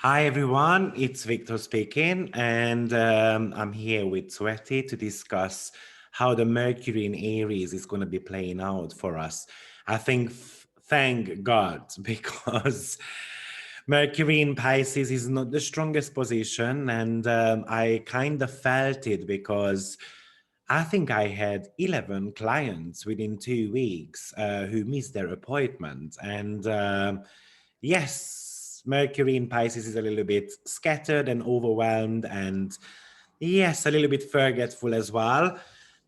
Hi everyone, it's Viktor speaking, and I'm here with Tsveti to discuss how the Mercury in Aries is going to be playing out for us. I think, thank God, because Mercury in Pisces is not the strongest position, and I kind of felt it because I think I had 11 clients within 2 weeks who missed their appointment, and yes, Mercury in Pisces is a little bit scattered and overwhelmed, and yes, a little bit forgetful as well.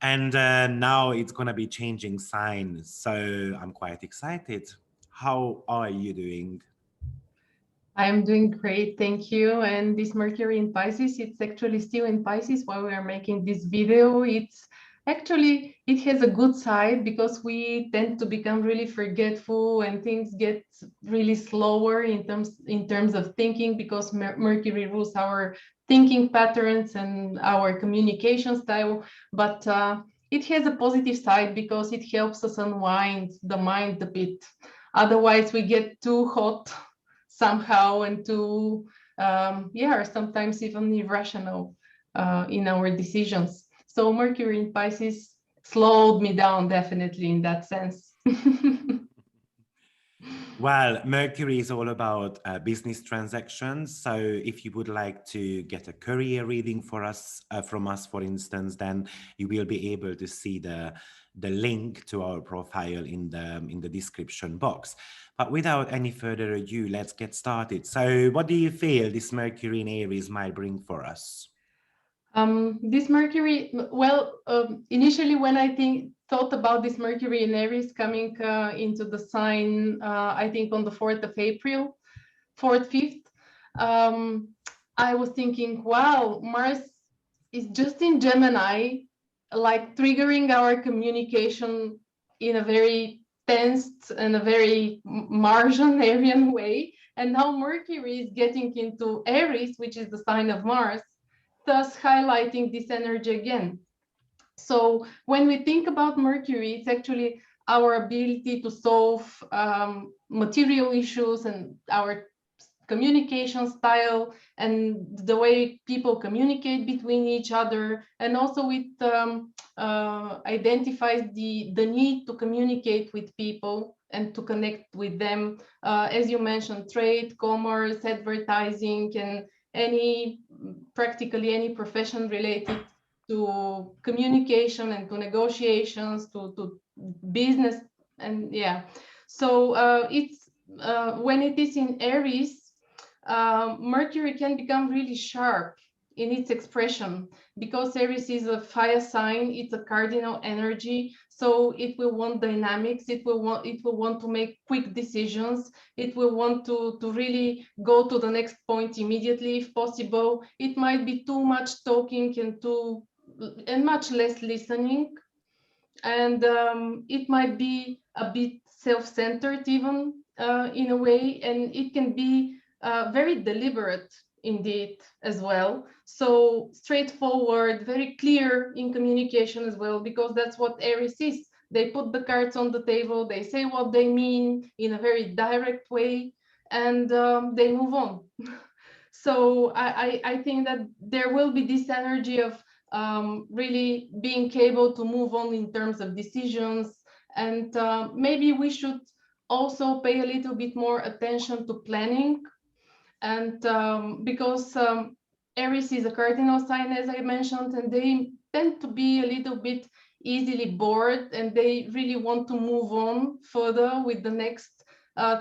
And now it's going to be changing signs. So I'm quite excited. How are you doing? I'm doing great, thank you. And this Mercury in Pisces, it's actually still in Pisces while we are making this video. It has a good side because we tend to become really forgetful and things get really slower in terms of thinking because Mercury rules our thinking patterns and our communication style. But it has a positive side because it helps us unwind the mind a bit. Otherwise, we get too hot somehow and to sometimes even irrational in our decisions. So Mercury in Pisces slowed me down definitely in that sense. Well, Mercury is all about business transactions. So, if you would like to get a career reading for us, from us, for instance, then you will be able to see the link to our profile in the description box. But without any further ado, let's get started. So, what do you feel this Mercury in Aries might bring for us? This Mercury, well, initially when thought about this Mercury in Aries coming into the sign, I think on the 4th of April, 4th, 5th, um, I was thinking, wow, Mars is just in Gemini, like triggering our communication in a very tense and a very Martian way. And now Mercury is getting into Aries, which is the sign of Mars, thus highlighting this energy again. So when we think about Mercury, it's actually our ability to solve material issues and our communication style and the way people communicate between each other, and also it identifies the need to communicate with people and to connect with them, as you mentioned, trade, commerce, advertising, and any practically any profession related to communication and to negotiations, to business. And yeah, so it's when it is in Aries, Mercury can become really sharp in its expression because Aries is a fire sign. It's a cardinal energy, so it will want dynamics. It will want to make quick decisions. It will want to really go to the next point immediately if possible. It might be too much talking and much less listening, and it might be a bit self-centered even in a way, and it can be very deliberate indeed as well, so straightforward, very clear in communication as well, because that's what Aries is. They put the cards on the table, they say what they mean in a very direct way, and they move on. So I think that there will be this energy of really being able to move on in terms of decisions. And maybe we should also pay a little bit more attention to planning. And because Aries is a cardinal sign, as I mentioned, and they tend to be a little bit easily bored and they really want to move on further with the next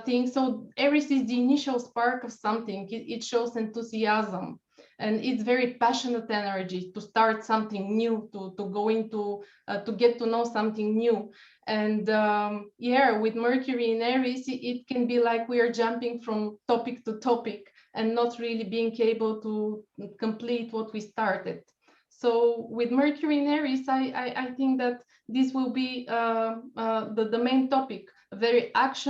thing. So Aries is the initial spark of something. It shows enthusiasm, and it's very passionate energy to start something new, to go into, to get to know something new. And yeah, with Mercury in Aries, it can be like we are jumping from topic to topic and not really being able to complete what we started. So with Mercury in Aries, I think that this will be the main topic. A very active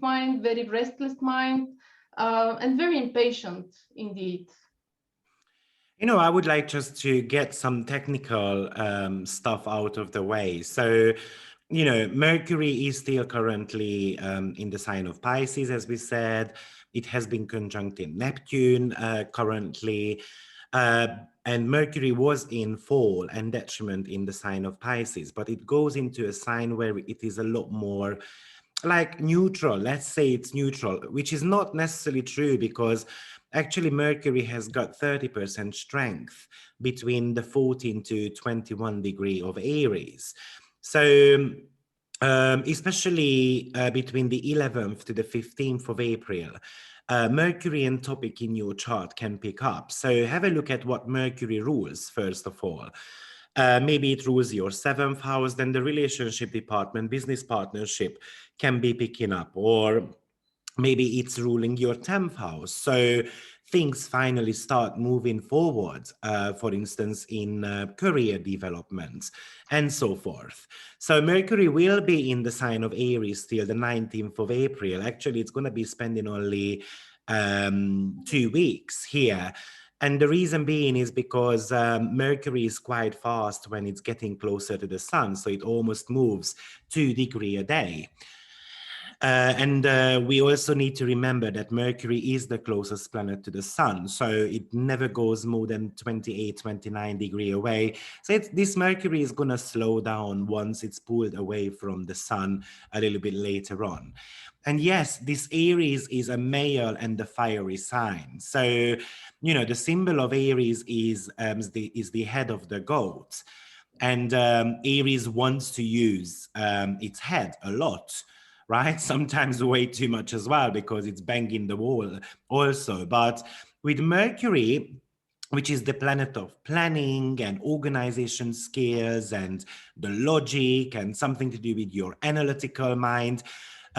mind, very restless mind, and very impatient indeed. I would like just to get some technical stuff out of the way. So, Mercury is still currently in the sign of Pisces, as we said, It has been conjunct in Neptune currently. Uh, and Mercury was in fall and detriment in the sign of Pisces, but it goes into a sign where it is a lot more like neutral. Let's say it's neutral, which is not necessarily true, because actually Mercury has got 30% strength between the 14 to 21 degree of Aries. So especially between the 11th to the 15th of April, Mercury topic in your chart can pick up. So have a look at what Mercury rules, first of all. Maybe it rules your seventh house, then the relationship department, business partnership can be picking up, or maybe it's ruling your 10th house. So things finally start moving forward, for instance, in career development and so forth. So Mercury will be in the sign of Aries till the 19th of April. Actually, it's going to be spending only 2 weeks here. And the reason being is because Mercury is quite fast when it's getting closer to the sun. So it almost moves 2 degrees a day. And we also need to remember that Mercury is the closest planet to the sun. So it never goes more than 28, 29 degrees away. So this Mercury is going to slow down once it's pulled away from the sun a little bit later on. And yes, this Aries is a male and the fiery sign. So, the symbol of Aries is the head of the goat. And Aries wants to use its head a lot, right? Sometimes way too much as well, because it's banging the wall also. But with Mercury, which is the planet of planning and organization skills and the logic and something to do with your analytical mind,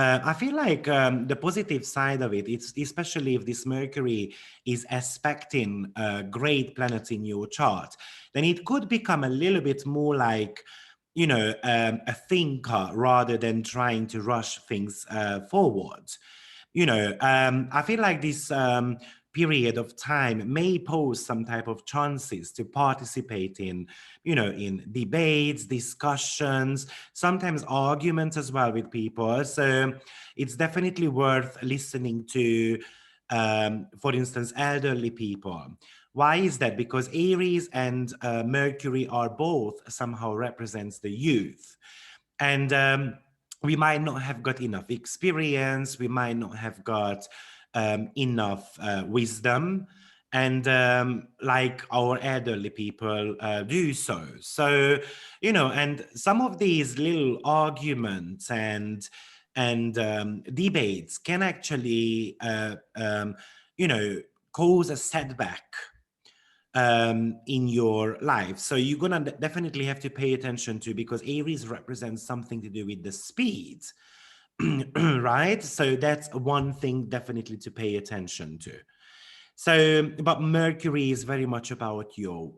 I feel like the positive side of it, it's especially if this Mercury is aspecting great planets in your chart, then it could become a little bit more like, a thinker rather than trying to rush things forward. I feel like this period of time may pose some type of chances to participate in debates, discussions, sometimes arguments as well with people. So it's definitely worth listening to, for instance, elderly people. Why is that? Because Aries and Mercury are both somehow represents the youth. And we might not have got enough experience, we might not have got enough wisdom, and like our elderly people do so, and some of these little arguments and debates can actually cause a setback in your life. So you're gonna definitely have to pay attention to, because Aries represents something to do with the speed, right? So that's one thing definitely to pay attention to. So, but Mercury is very much about your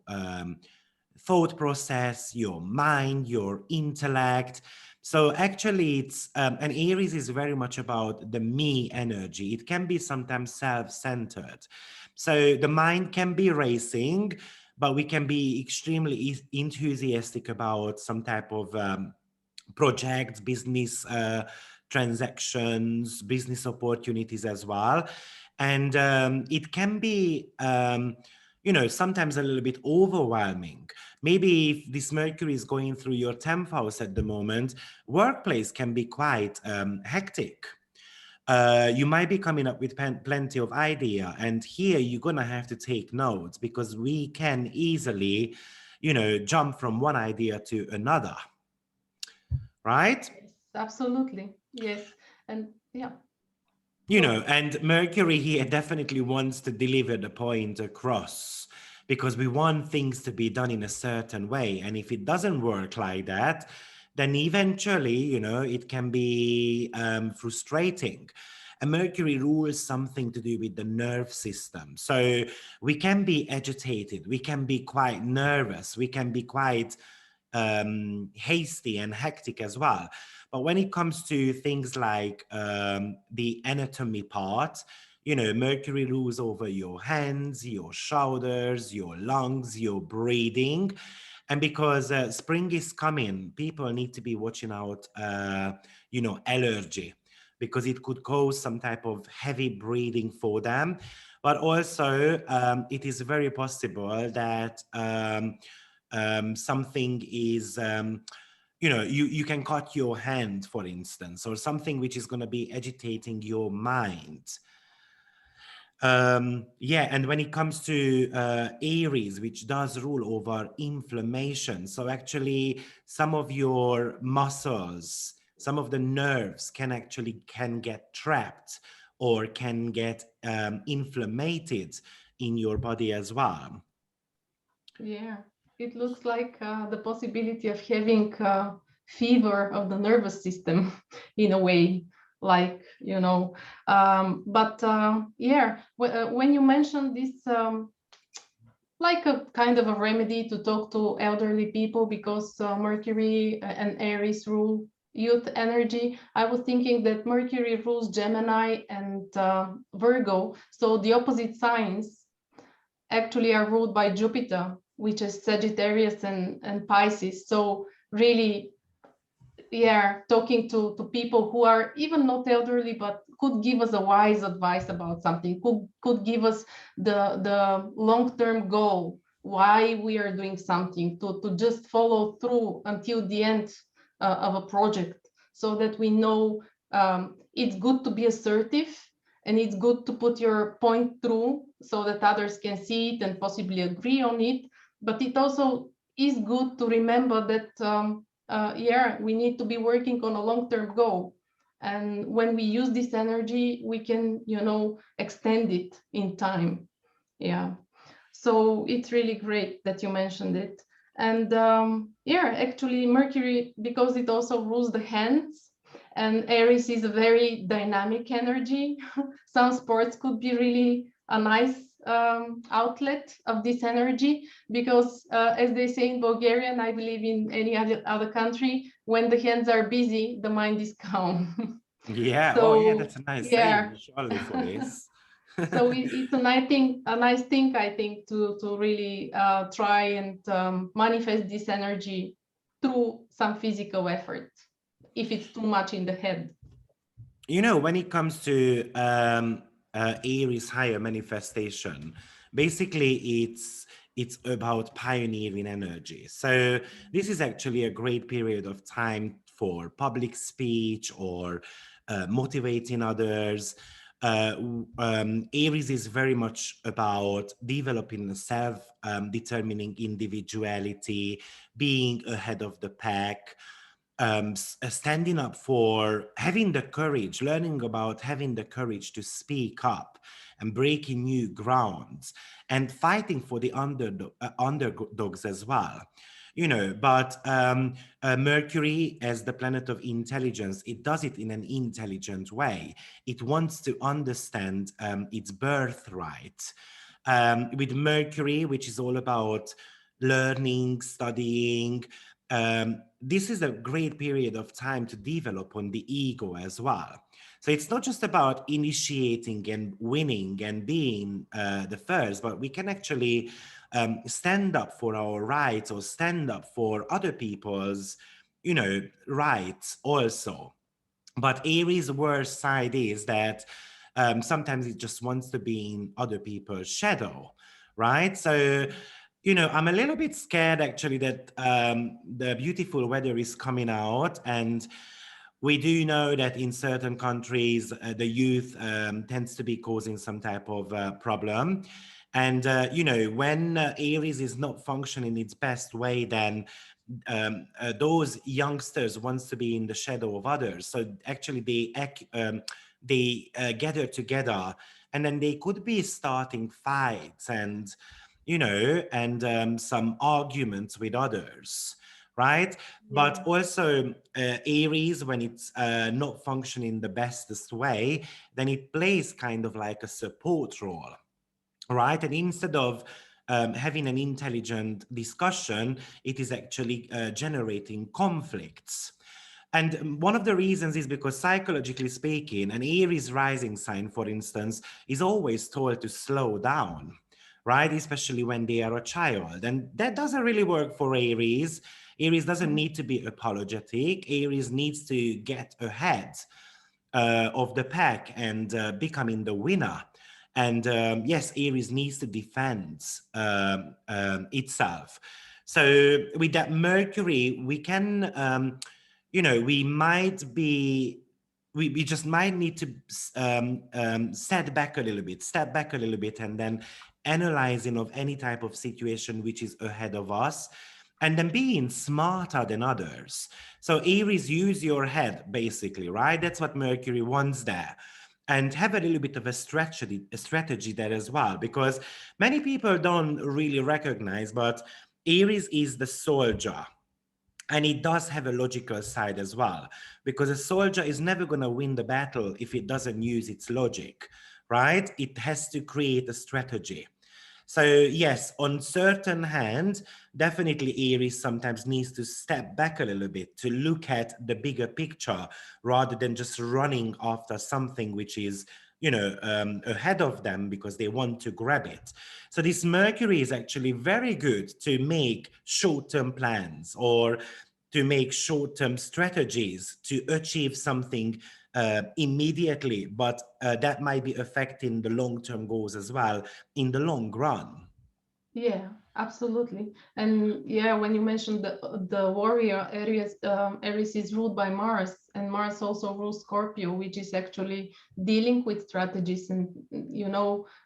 thought process, your mind, your intellect. So actually and Aries is very much about the me energy. It can be sometimes self-centered. So the mind can be racing, but we can be extremely enthusiastic about some type of projects, business transactions, business opportunities as well. And it can be, sometimes a little bit overwhelming. Maybe if this Mercury is going through your 10th house at the moment, workplace can be quite hectic. You might be coming up with plenty of idea, and here you're gonna have to take notes, because we can easily, jump from one idea to another, right? Yes, absolutely. Yes. And yeah. So And Mercury here definitely wants to deliver the point across, because we want things to be done in a certain way. And if it doesn't work like that, then eventually, it can be frustrating. And Mercury rules something to do with the nerve system. So we can be agitated, we can be quite nervous, we can be quite hasty and hectic as well. But when it comes to things like the anatomy part, Mercury rules over your hands, your shoulders, your lungs, your breathing. And because spring is coming, people need to be watching out, allergy. because it could cause some type of heavy breathing for them. But also, it is very possible that something is, you can cut your hand, for instance, or something which is going to be agitating your mind. Yeah, and when it comes to Aries, which does rule over inflammation, so actually some of your muscles, some of the nerves can get trapped or can get inflamed in your body as well. Yeah, it looks like the possibility of having fever of the nervous system in a way, like, but yeah, when you mentioned this, like a kind of a remedy to talk to elderly people, because Mercury and Aries rule youth energy, I was thinking that Mercury rules Gemini and Virgo, so the opposite signs actually are ruled by Jupiter, which is Sagittarius and Pisces. So really, yeah, talking to people who are even not elderly, but could give us a wise advice about something, could give us the long-term goal, why we are doing something, to just follow through until the end of a project, so that we know it's good to be assertive, and it's good to put your point through so that others can see it and possibly agree on it. But it also is good to remember that yeah, we need to be working on a long-term goal. And when we use this energy, we can, extend it in time. Yeah. So it's really great that you mentioned it. And yeah, actually Mercury, because it also rules the hands, and Aries is a very dynamic energy. Some sports could be really a nice outlet of this energy, because as they say in Bulgarian, I believe in any other country, when the hands are busy, the mind is calm. Yeah, oh yeah, So that's a nice yeah. saying, surely for this. So it's a nice thing, I think, to really try and manifest this energy through some physical effort, if it's too much in the head. When it comes to Aries higher manifestation, basically it's about pioneering energy. So this is actually a great period of time for public speech or motivating others. Aries is very much about developing a self-determining individuality, being ahead of the pack, standing up for having the courage, learning about having the courage to speak up and breaking new grounds and fighting for the underdogs as well. But Mercury, as the planet of intelligence, it does it in an intelligent way. It wants to understand its birthright. With Mercury, which is all about learning, studying, this is a great period of time to develop on the ego as well. So it's not just about initiating and winning and being the first, but we can actually stand up for our rights or stand up for other people's, rights also. But Aries' worst side is that sometimes it just wants to be in other people's shadow, right? So, I'm a little bit scared actually that the beautiful weather is coming out, and we do know that in certain countries, the youth tends to be causing some type of problem. And, when Aries is not functioning its best way, then those youngsters wants to be in the shadow of others. So actually they gather together, and then they could be starting fights and, some arguments with others, right? But Yeah. also Aries, when it's not functioning the bestest way, then it plays kind of like a support role, right? And instead of having an intelligent discussion, it is actually generating conflicts. And one of the reasons is because, psychologically speaking, an Aries rising sign, for instance, is always told to slow down, right? Especially when they are a child. And that doesn't really work for Aries. Aries doesn't Mhm. need to be apologetic. Aries needs to get ahead. of the pack and becoming the winner. And yes, Aries needs to defend itself. So with that Mercury, we can, we might be, we just might need to step back a little bit, and then analyzing of any type of situation which is ahead of us, and then being smarter than others. So Aries, use your head, basically, right? That's what Mercury wants there. And have a little bit of a strategy there as well, because many people don't really recognize, but Aries is the soldier. And it does have a logical side as well, because a soldier is never going to win the battle if it doesn't use its logic, right? It has to create a strategy. So yes, on certain hand, definitely Aries sometimes needs to step back a little bit to look at the bigger picture rather than just running after something which is, ahead of them because they want to grab it. So this Mercury is actually very good to make short-term plans or to make short-term strategies to achieve something immediately, but that might be affecting the long-term goals as well in the long run. Yeah, absolutely. And yeah, when you mentioned the warrior, Aries is ruled by Mars, and Mars also rules Scorpio, which is actually dealing with strategies and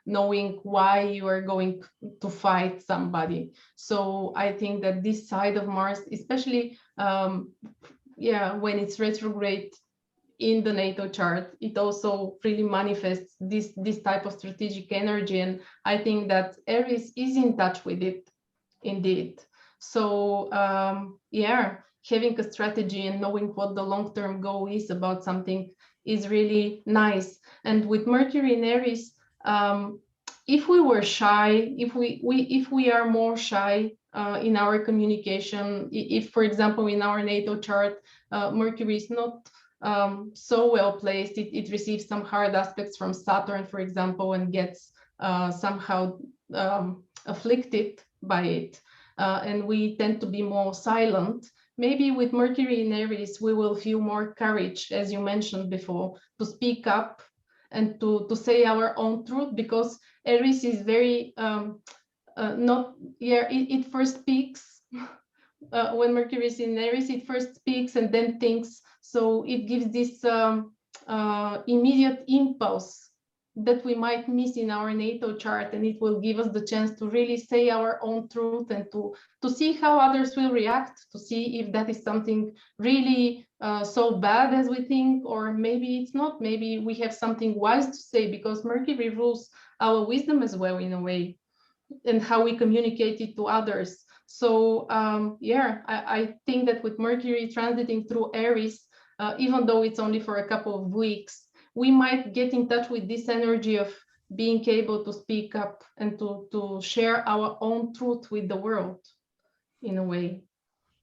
knowing why you are going to fight somebody. So I think that this side of Mars, especially when it's retrograde in the natal chart, it also really manifests this type of strategic energy, and I think that Aries is in touch with it indeed. So having a strategy and knowing what the long-term goal is about something is really nice. And with Mercury in Aries, if we were shy, if we are more shy in our communication, if for example in our natal chart Mercury is not so well placed, it receives some hard aspects from Saturn, for example, and gets somehow afflicted by it. And we tend to be more silent. Maybe with Mercury in Aries, we will feel more courage, as you mentioned before, to speak up and to say our own truth, because Aries is very it first speaks. When Mercury is in Aries, it first speaks and then thinks. So it gives this immediate impulse that we might miss in our natal chart, and it will give us the chance to really say our own truth and to see how others will react, to see if that is something really so bad as we think, or maybe it's not. Maybe we have something wise to say, because Mercury rules our wisdom as well in a way, and how we communicate it to others. So I think that with Mercury transiting through Aries, even though it's only for a couple of weeks, we might get in touch with this energy of being able to speak up and to share our own truth with the world in a way.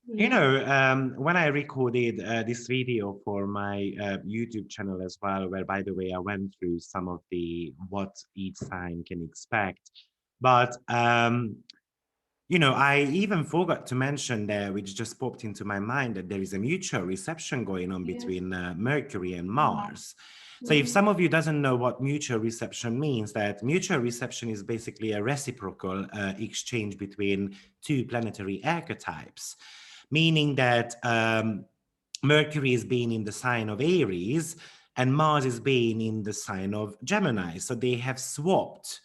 Yeah. When I recorded this video for my YouTube channel as well, where, by the way, I went through some of the what each sign can expect. But I even forgot to mention there, which just popped into my mind, that there is a mutual reception going on Yes. between Mercury and Mars. So if Mhm. some of you doesn't know what mutual reception means, that mutual reception is basically a reciprocal exchange between two planetary archetypes, meaning that Mercury is being in the sign of Aries and Mars is being in the sign of Gemini. So they have swapped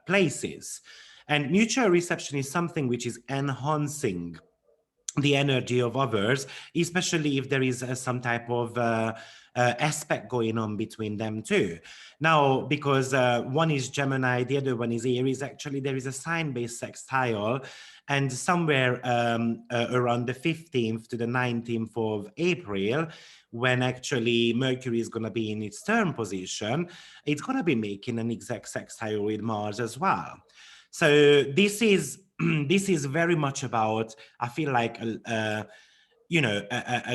places. And mutual reception is something which is enhancing the energy of others, especially if there is some type of aspect going on between them too. Now, because one is Gemini, the other one is Aries, actually there is a sign-based sextile, and somewhere around the 15th to the 19th of April, when actually Mercury is going to be in its turn position, it's going to be making an exact sextile with Mars as well. So this is very much about, I feel like, a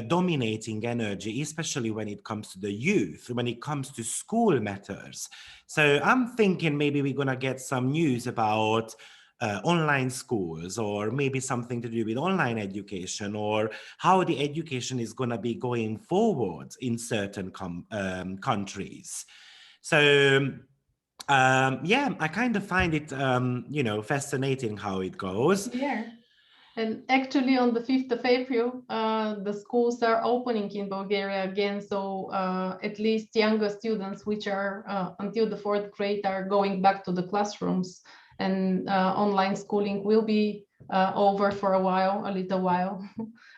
dominating energy, especially when it comes to the youth, when it comes to school matters. So I'm thinking maybe we're gonna get some news about online schools, or maybe something to do with online education, or how the education is going to be going forward in certain countries. So yeah, I kind of find it, fascinating how it goes. Yeah. And actually, on the 5th of April, the schools are opening in Bulgaria again. So at least younger students, which are until the 4th grade, are going back to the classrooms, and online schooling will be over for a little while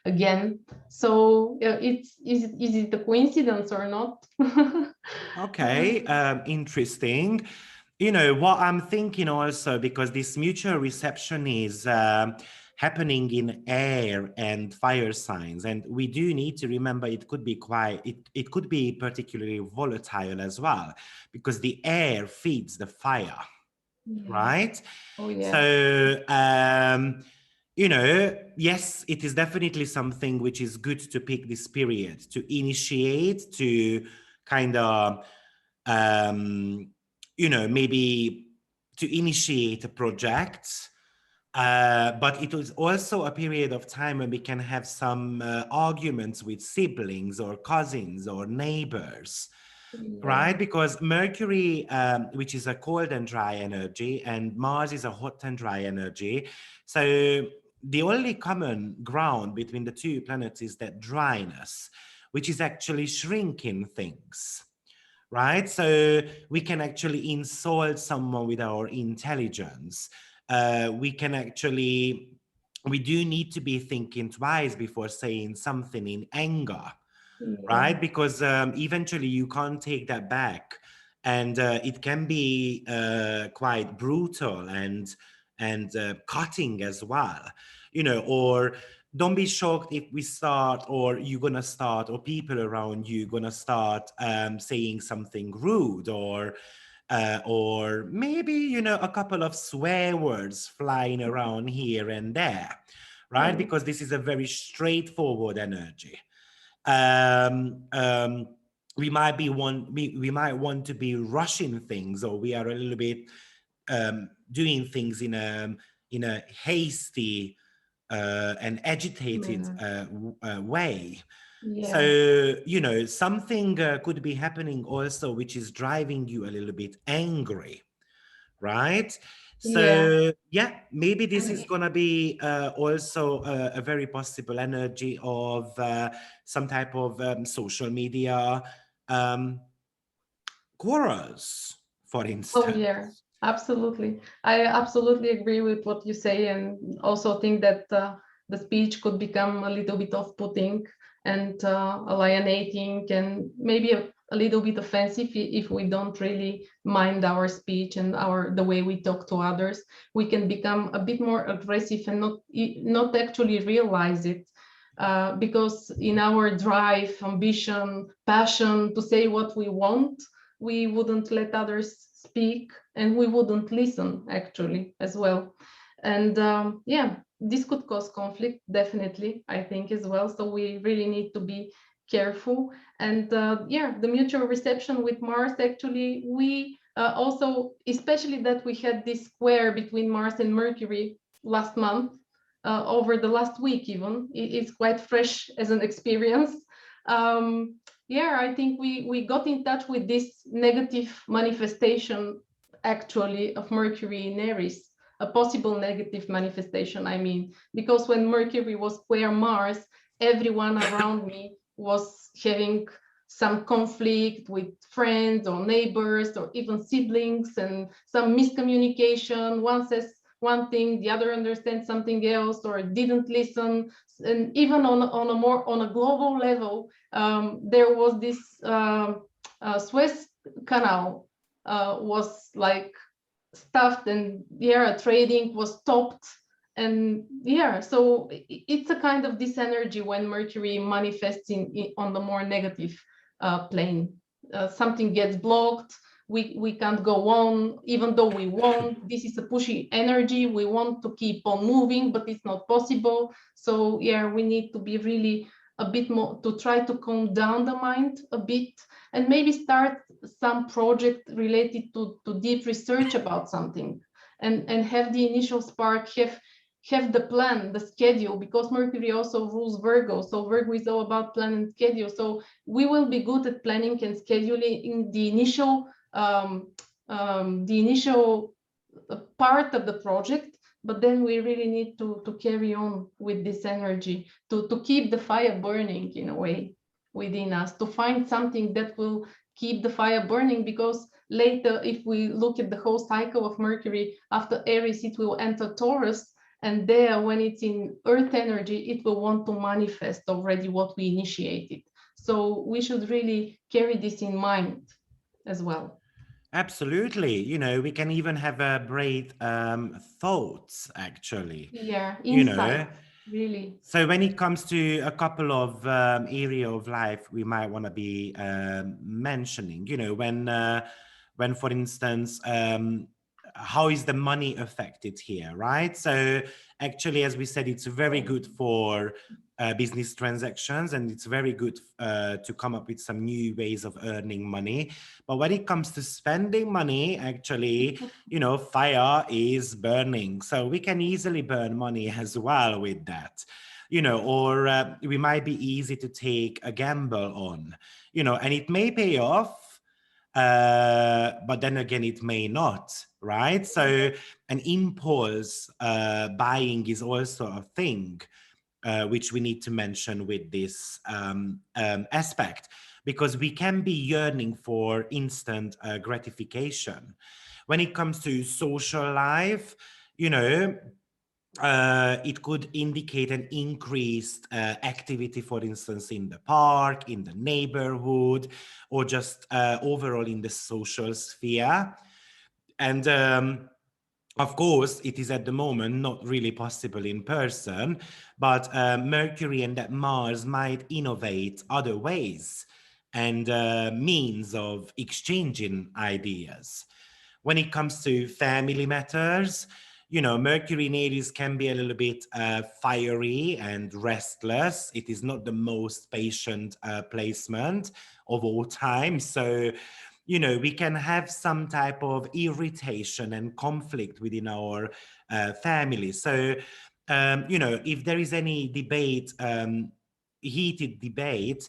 again. So is it a coincidence or not? Okay, interesting. What I'm thinking also, because this mutual reception is happening in air and fire signs, and we do need to remember it could be it could be particularly volatile as well, because the air feeds the fire, Yeah. right? Oh yeah. So yes, it is definitely something which is good to pick this period to initiate, to kind of maybe to initiate a project. But it was also a period of time when we can have some arguments with siblings or cousins or neighbors, Yeah. right? Because Mercury, which is a cold and dry energy, and Mars is a hot and dry energy. So the only common ground between the two planets is that dryness, which is actually shrinking things, right? So we can actually insult someone with our intelligence. We can actually, we do need to be thinking twice before saying something in anger, Yeah. right? Because eventually you can't take that back, and it can be quite brutal and cutting as well, or don't be shocked if we start, or you're gonna start, or people around you gonna start saying something rude, or maybe a couple of swear words flying around here and there, right? Yeah. Because this is a very straightforward energy. um, um, we might want to be rushing things, or we are a little bit doing things in a hasty and agitated Yeah. way. So Yeah. something could be happening also which is driving you a little bit angry, right? Yeah. So yeah, maybe this is And gonna be also a very possible energy of some type of social media um, quarrels, for oh instance. yeah, absolutely. I absolutely agree with what you say, and also think that the speech could become a little bit off-putting and alienating, and maybe a little bit offensive if we don't really mind our speech and the way we talk to others. We can become a bit more aggressive and not actually realize it. Because in our drive, ambition, passion to say what we want, we wouldn't let others speak, and we wouldn't listen actually as well. And yeah, this could cause conflict, definitely, I think, as well. So we really need to be careful. And yeah, the mutual reception with Mars, actually, we also, especially that we had this square between Mars and Mercury last month, over the last week even, it's quite fresh as an experience. Yeah, I think we got in touch with this negative manifestation, actually, of Mercury in Aries, a possible negative manifestation, I mean, because when Mercury was square Mars, everyone around me was having some conflict with friends or neighbors or even siblings, and some miscommunication. One says one thing, the other understands something else, or didn't listen. And even on a global level, there was this Suez Canal was like stuffed, and yeah, trading was stopped. And yeah, so it's a kind of this energy when Mercury manifests on the more negative plane. Something gets blocked, we can't go on even though we want. This is a pushy energy, we want to keep on moving, but it's not possible. So yeah, we need to be really a bit more to try to calm down the mind a bit, and maybe start some project related to deep research about something, and have the initial spark, have the plan, the schedule, because Mercury also rules Virgo. So Virgo is all about plan and schedule. So we will be good at planning and scheduling the initial part of the project, but then we really need to carry on with this energy, to keep the fire burning in a way within us, to find something that will keep the fire burning, because later, if we look at the whole cycle of Mercury, after Aries, it will enter Taurus, and there, when it's in earth energy, it will want to manifest already what we initiated. So we should really carry this in mind as well. Absolutely. We can even have a great thoughts, actually. Yeah, You know, insight, really. so when it comes to a couple of area of life we might want to be mentioning, when, for instance, how is the money affected here, right? So actually, as we said, it's very good for business transactions, and it's very good to come up with some new ways of earning money. But when it comes to spending money, actually, fire is burning. So we can easily burn money as well with that. Or we might be easy to take a gamble on, and it may pay off, but then again, it may not, right? So an impulse buying is also a thing which we need to mention with this aspect, because we can be yearning for instant gratification. When it comes to social life, it could indicate an increased activity, for instance, in the park, in the neighborhood, or just overall in the social sphere. And of course, it is at the moment not really possible in person, but Mercury and that Mars might innovate other ways and means of exchanging ideas. When it comes to family matters, Mercury in Aries can be a little bit fiery and restless. It is not the most patient placement of all time. So, we can have some type of irritation and conflict within our family. So, if there is any debate, heated debate,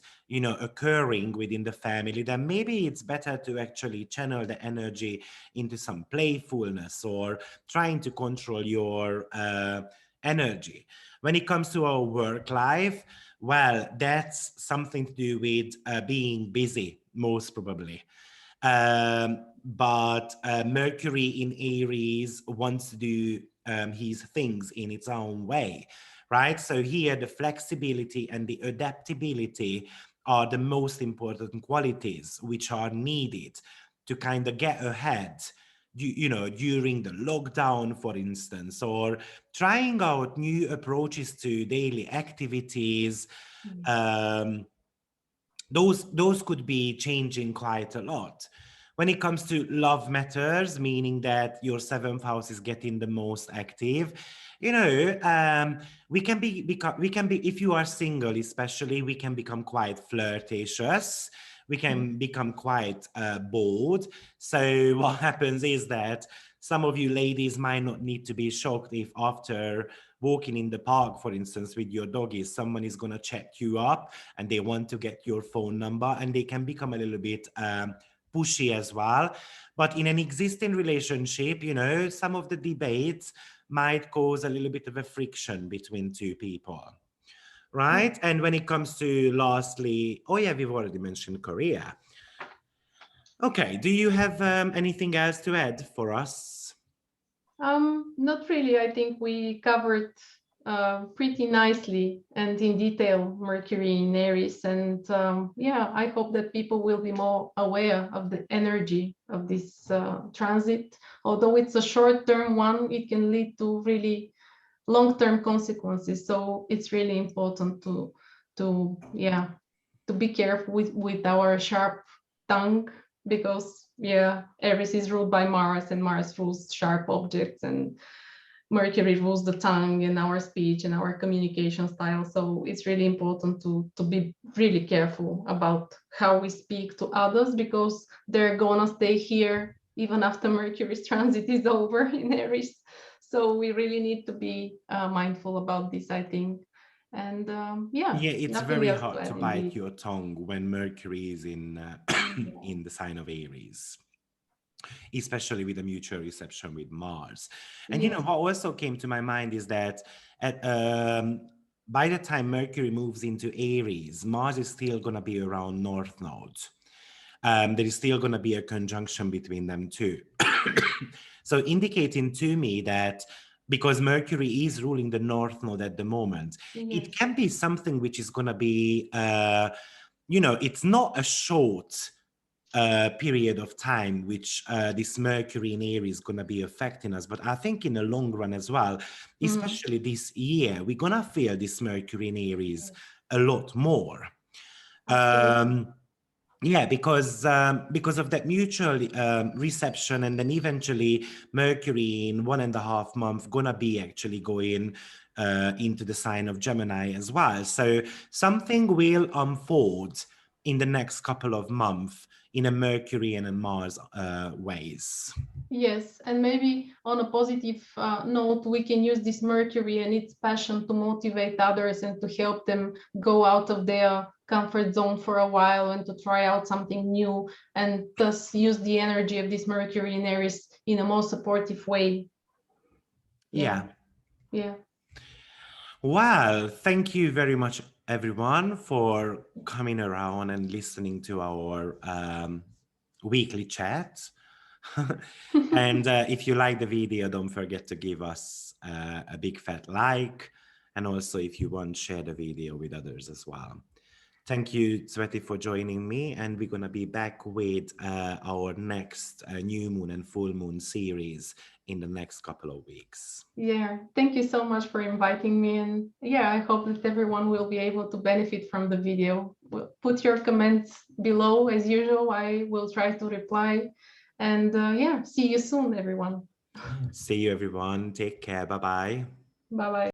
occurring within the family, then maybe it's better to actually channel the energy into some playfulness or trying to control your energy. When it comes to our work life, well, that's something to do with being busy, most probably. But Mercury in Aries wants to do his things in its own way, right? So here, the flexibility and the adaptability are the most important qualities which are needed to kind of get ahead, during the lockdown, for instance, or trying out new approaches to daily activities. Um, those could be changing quite a lot. When it comes to love matters, meaning that your seventh house is getting the most active, we can be if you are single, especially, we can become quite flirtatious. We can become quite bold. So what happens is that some of you ladies might not need to be shocked if after walking in the park, for instance, with your doggies, someone is going to check you up and they want to get your phone number, and they can become a little bit pushy as well. But in an existing relationship, some of the debates might cause a little bit of a friction between two people, right? And when it comes to lastly, oh yeah, we've already mentioned Korea. Okay, do you have anything else to add for us? Not really. I think we covered pretty nicely and in detail Mercury in Aries. And yeah, I hope that people will be more aware of the energy of this transit. Although it's a short-term one, it can lead to really long-term consequences. So it's really important to be careful with our sharp tongue, because Aries is ruled by Mars, and Mars rules sharp objects, and Mercury rules the tongue and our speech and our communication style. So it's really important to be really careful about how we speak to others, because they're gonna stay here even after Mercury's transit is over in Aries. So we really need to be mindful about this, I think. And yeah, Yeah, it's nothing very else to hard to add bite indeed. your tongue when Mercury is in Yeah. in the sign of Aries, especially with the mutual reception with Mars. And Yes. what also came to my mind is that at by the time Mercury moves into Aries, Mars is still going to be around North Node. There is still going to be a conjunction between them too. So indicating to me that because Mercury is ruling the North Node at the moment, it Yes. can be something which is going to be, it's not a short period of time which this Mercury in Aries is going to be affecting us. But I think in the long run as well, Mm. especially this year, we're going to feel this Mercury in Aries a lot more. Absolutely. Um, yeah, because of that mutual reception, and then eventually Mercury in 1.5 months gonna be actually going into the sign of Gemini as well. So something will unfold in the next couple of months in a Mercury and a Mars ways. Yes, and maybe on a positive note, we can use this Mercury and its passion to motivate others and to help them go out of their comfort zone for a while and to try out something new, and thus use the energy of this Mercury in Aries in a more supportive way. Yeah, Yeah. yeah. Well, thank you very much, everyone, for coming around and listening to our weekly chat. And if you like the video, don't forget to give us a big fat like. And also, if you want, share the video with others as well. Thank you, Tsveti, for joining me. And we're going to be back with our next new moon and full moon series in the next couple of weeks. Yeah, thank you so much for inviting me. And yeah, I hope that everyone will be able to benefit from the video. Put your comments below as usual. I will try to reply. And yeah, see you soon, everyone. See you, everyone. Take care. Bye bye. Bye bye.